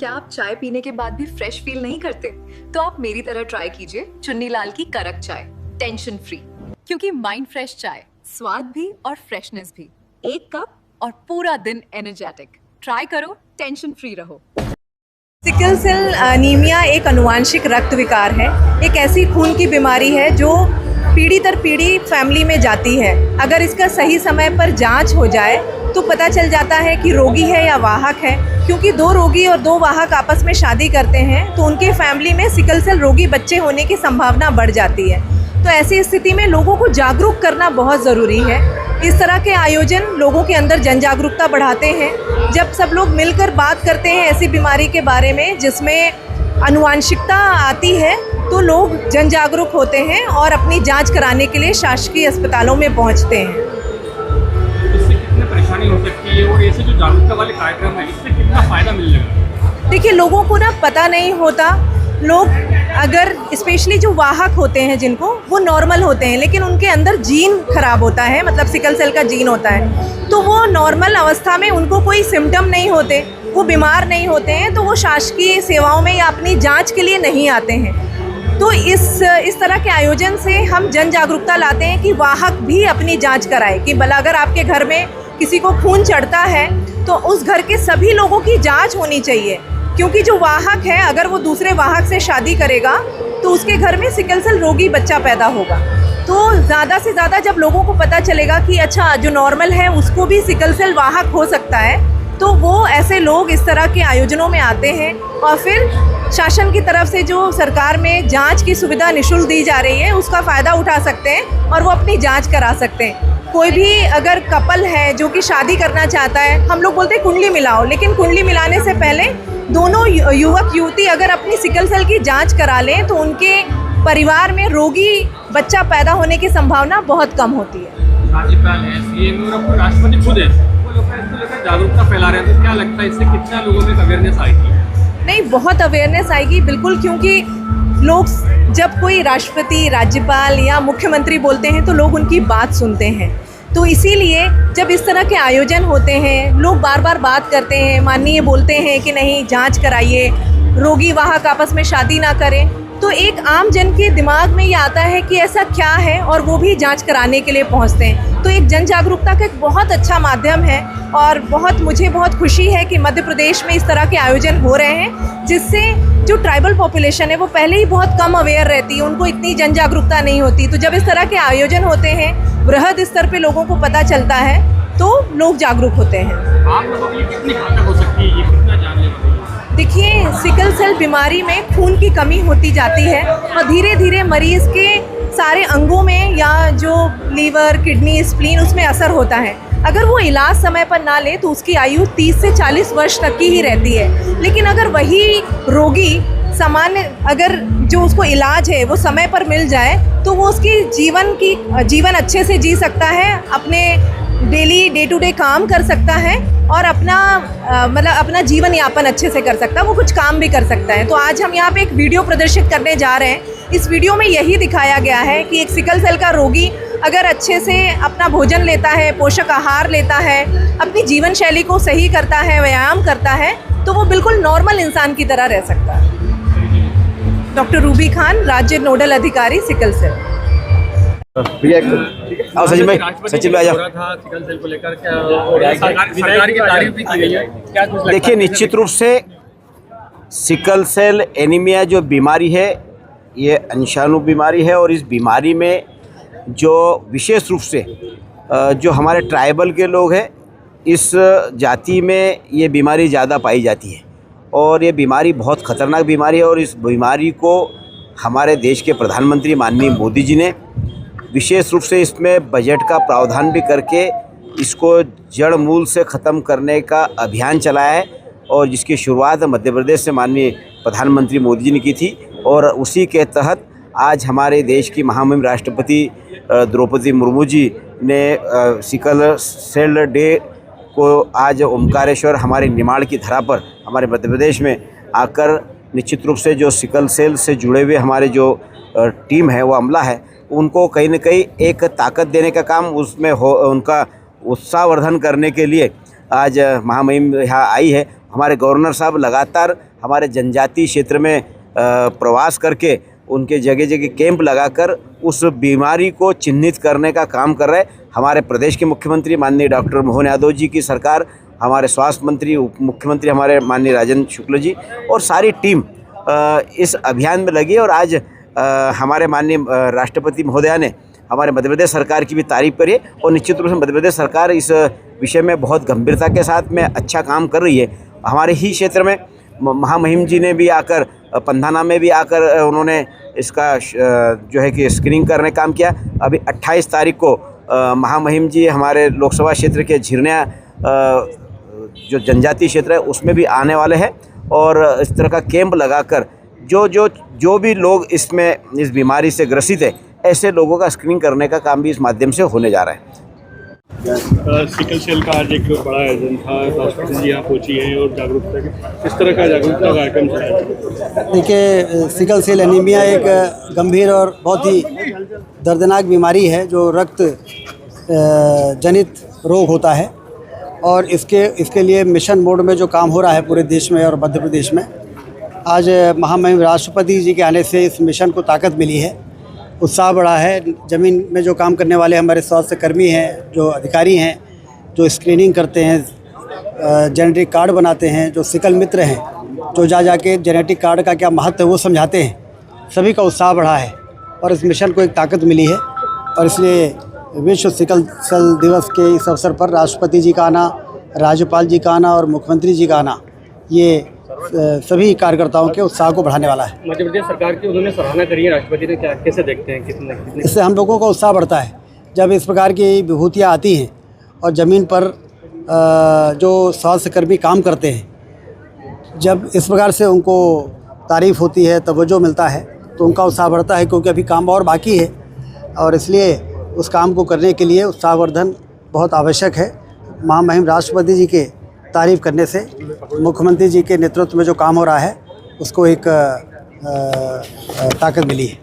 क्या आप चाय पीने के बाद भी फ्रेश फील नहीं करते? तो आप मेरी तरह ट्राई कीजिए चुन्नीलाल की कड़क चाय, टेंशन फ्री। क्योंकि माइंड फ्रेश चाय, स्वाद भी और फ्रेशनेस भी, एक कप और पूरा दिन एनर्जेटिक। ट्राई करो, टेंशन फ्री रहो। सिकल सेल एनीमिया एक आनुवांशिक रक्त विकार है। एक ऐसी खून की बीमारी है जो पीढ़ी दर पीढ़ी फैमिली में जाती है। अगर इसका सही समय पर जांच हो जाए तो पता चल जाता है कि रोगी है या वाहक है। क्योंकि दो रोगी और दो वाहक आपस में शादी करते हैं तो उनके फैमिली में सिकल सेल रोगी बच्चे होने की संभावना बढ़ जाती है। तो ऐसी स्थिति में लोगों को जागरूक करना बहुत ज़रूरी है। इस तरह के आयोजन लोगों के अंदर जन जागरूकता बढ़ाते हैं। जब सब लोग मिलकर बात करते हैं ऐसी बीमारी के बारे में जिसमें आनुवांशिकता आती है तो लोग जन जागरूक होते हैं और अपनी जांच कराने के लिए शासकीय अस्पतालों में पहुंचते हैं। इससे कितनी परेशानी हो सकती है और ऐसे जो जागरूकता वाले कार्यक्रम है इससे कितना फ़ायदा मिलेगा? देखिए, लोगों को ना पता नहीं होता। लोग अगर स्पेशली जो वाहक होते हैं जिनको, वो नॉर्मल होते हैं लेकिन उनके अंदर जीन खराब होता है, मतलब सिकल सेल का जीन होता है, तो वो नॉर्मल अवस्था में उनको कोई सिम्टम नहीं होते, वो बीमार नहीं होते हैं, तो वो शासकीय सेवाओं में या अपनी जांच के लिए नहीं आते हैं। तो इस तरह के आयोजन से हम जन जागरूकता लाते हैं कि वाहक भी अपनी जांच कराए। कि भला अगर आपके घर में किसी को खून चढ़ता है तो उस घर के सभी लोगों की जांच होनी चाहिए। क्योंकि जो वाहक है अगर वो दूसरे वाहक से शादी करेगा तो उसके घर में सिकल सेल रोगी बच्चा पैदा होगा। तो ज़्यादा से ज़्यादा जब लोगों को पता चलेगा कि अच्छा जो नॉर्मल है उसको भी सिकल सेल वाहक हो सकता है, तो वो ऐसे लोग इस तरह के आयोजनों में आते हैं। और फिर शासन की तरफ से जो सरकार में जांच की सुविधा निःशुल्क दी जा रही है उसका फ़ायदा उठा सकते हैं और वो अपनी जांच करा सकते हैं। कोई भी अगर कपल है जो कि शादी करना चाहता है, हम लोग बोलते हैं कुंडली मिलाओ, लेकिन कुंडली मिलाने से पहले दोनों युवक युवती अगर अपनी सिकल सेल की जांच करा लें तो उनके परिवार में रोगी बच्चा पैदा होने की संभावना बहुत कम होती है। राज्यपाल है, सीएम और अपने राष्ट्रपति खुद है, वो लोग इसको लेकर जागरूकता फैला रहे हैं, तो क्या लगता है इससे कितना लोगों में अवेयरनेस आएगी? नहीं, बहुत अवेयरनेस आएगी बिल्कुल। क्योंकि लोग जब कोई राष्ट्रपति, राज्यपाल या मुख्यमंत्री बोलते हैं तो लोग उनकी बात सुनते हैं। तो इसीलिए जब इस तरह के आयोजन होते हैं लोग बार बार बात करते हैं, माननीय बोलते हैं कि नहीं जांच कराइए, रोगी वाहक आपस में शादी ना करें, तो एक आम जन के दिमाग में ये आता है कि ऐसा क्या है और वो भी जांच कराने के लिए पहुंचते हैं। तो एक जन जागरूकता का एक बहुत अच्छा माध्यम है और मुझे बहुत खुशी है कि मध्य प्रदेश में इस तरह के आयोजन हो रहे हैं जिससे जो ट्राइबल पॉपुलेशन है वो पहले ही बहुत कम अवेयर रहती है, उनको इतनी जन जागरूकता नहीं होती। तो जब इस तरह के आयोजन होते हैं, वृहद स्तर पे लोगों को पता चलता है तो लोग जागरूक होते हैं। आप लोगों के लिए कितनी घातक हो सकती है, ये कितना जानलेवा है? देखिए, सिकल सेल बीमारी में खून की कमी होती जाती है और धीरे धीरे मरीज़ के सारे अंगों में या जो लीवर, किडनी, स्प्लीन उसमें असर होता है। अगर वो इलाज समय पर ना ले तो उसकी आयु 30 से 40 वर्ष तक की ही रहती है। लेकिन अगर वही रोगी सामान्य अगर जो उसको इलाज है वो समय पर मिल जाए तो वो उसकी जीवन अच्छे से जी सकता है, अपने डेली डे टू डे काम कर सकता है और अपना जीवन यापन अच्छे से कर सकता है, वो कुछ काम भी कर सकता है। तो आज हम यहाँ पे एक वीडियो प्रदर्शित करने जा रहे हैं। इस वीडियो में यही दिखाया गया है कि एक सिकल सेल का रोगी अगर अच्छे से अपना भोजन लेता है, पोषक आहार लेता है, अपनी जीवन शैली को सही करता है, व्यायाम करता है, तो वो बिल्कुल नॉर्मल इंसान की तरह रह सकता है। डॉक्टर रूबी खान, राज्य नोडल अधिकारी, सिकल सेल। सचिन भाई आ जाओ। सिकल सेल को लेकर क्या सरकार की तारीफ भी की गई है, क्या कुछ लगता है? देखिए, निश्चित रूप से सिकल सेल एनीमिया जो बीमारी है ये अंशाणु बीमारी है और इस बीमारी में जो विशेष रूप से जो हमारे ट्राइबल के लोग हैं इस जाति में ये बीमारी ज़्यादा पाई जाती है और ये बीमारी बहुत ख़तरनाक बीमारी है। और इस बीमारी को हमारे देश के प्रधानमंत्री माननीय मोदी जी ने विशेष रूप से इसमें बजट का प्रावधान भी करके इसको जड़ मूल से ख़त्म करने का अभियान चलाया है और जिसकी शुरुआत मध्य प्रदेश से माननीय प्रधानमंत्री मोदी जी ने की थी। और उसी के तहत आज हमारे देश की महामहिम राष्ट्रपति द्रौपदी मुर्मू जी ने सिकल सेल डे को आज ओमकारेश्वर हमारे निमाड़ की धरा पर हमारे मध्य प्रदेश में आकर निश्चित रूप से जो सिकल सेल से जुड़े हुए हमारे जो टीम है वो अमला है उनको कहीं न कहीं एक ताकत देने का काम उसमें हो, उनका उत्साहवर्धन करने के लिए आज महामहिम यहाँ आई है। हमारे गवर्नर साहब लगातार हमारे जनजातीय क्षेत्र में प्रवास करके उनके जगह जगह कैंप लगाकर उस बीमारी को चिन्हित करने का काम कर रहे हैं। हमारे प्रदेश के मुख्यमंत्री माननीय डॉक्टर मोहन यादव जी की सरकार, हमारे स्वास्थ्य मंत्री, उप मुख्यमंत्री हमारे माननीय राजेंद्र शुक्ल जी और सारी टीम इस अभियान में लगी है। और आज हमारे माननीय राष्ट्रपति महोदया ने हमारे मध्य प्रदेश सरकार की भी तारीफ़ करी है और निश्चित रूप से मध्य प्रदेश सरकार इस विषय में बहुत गंभीरता के साथ में अच्छा काम कर रही है। हमारे ही क्षेत्र में महामहिम जी ने भी आकर पंधाना में भी आकर उन्होंने इसका जो है कि स्क्रीनिंग करने का काम किया। अभी 28 तारीख को महामहिम जी हमारे लोकसभा क्षेत्र के झिरनिया जो जनजातीय क्षेत्र है उसमें भी आने वाले हैं और इस तरह का कैंप लगाकर जो भी लोग इसमें इस बीमारी से ग्रसित है ऐसे लोगों का स्क्रीनिंग करने का काम भी इस माध्यम से होने जा रहा है। सिकल सेल का आज एक बड़ा आयोजन था, राष्ट्रपति जी यहाँ पहुँची हैं और जागरूकता किस तरह का जागरूकता कार्यक्रम चलाया? देखिए, सिकल सेल एनीमिया एक गंभीर और बहुत ही दर्दनाक बीमारी है जो रक्त जनित रोग होता है और इसके लिए मिशन मोड में जो काम हो रहा है पूरे देश में और मध्य प्रदेश में, आज महामहिम राष्ट्रपति जी के आने से इस मिशन को ताकत मिली है, उत्साह बढ़ा है। ज़मीन में जो काम करने वाले हमारे स्वास्थ्य कर्मी हैं, जो अधिकारी हैं, जो स्क्रीनिंग करते हैं, जेनेटिक कार्ड बनाते हैं, जो सिकल मित्र हैं, जो जाके जेनेटिक कार्ड का क्या महत्व है वो समझाते हैं, सभी का उत्साह बढ़ा है और इस मिशन को एक ताकत मिली है। और इसलिए विश्व सिकल सेल दिवस के इस अवसर पर राष्ट्रपति जी का आना, राज्यपाल जी का आना और मुख्यमंत्री जी का आना, ये सभी कार्यकर्ताओं के उत्साह को बढ़ाने वाला है। मध्य प्रदेश सरकार की उन्होंने सराहना करी है, राष्ट्रपति ने क्या कैसे देखते हैं, कितने इससे हम लोगों का उत्साह बढ़ता है जब इस प्रकार की विभूतियाँ आती हैं और ज़मीन पर जो स्वास्थ्यकर्मी काम करते हैं, जब इस प्रकार से उनको तारीफ़ होती है, तवज्जो मिलता है तो उनका उत्साह बढ़ता है, क्योंकि अभी काम और बाकी है और इसलिए उस काम को करने के लिए उत्साहवर्धन बहुत आवश्यक है। महामहिम राष्ट्रपति जी के तारीफ़ करने से मुख्यमंत्री जी के नेतृत्व में जो काम हो रहा है उसको एक ताकत मिली है।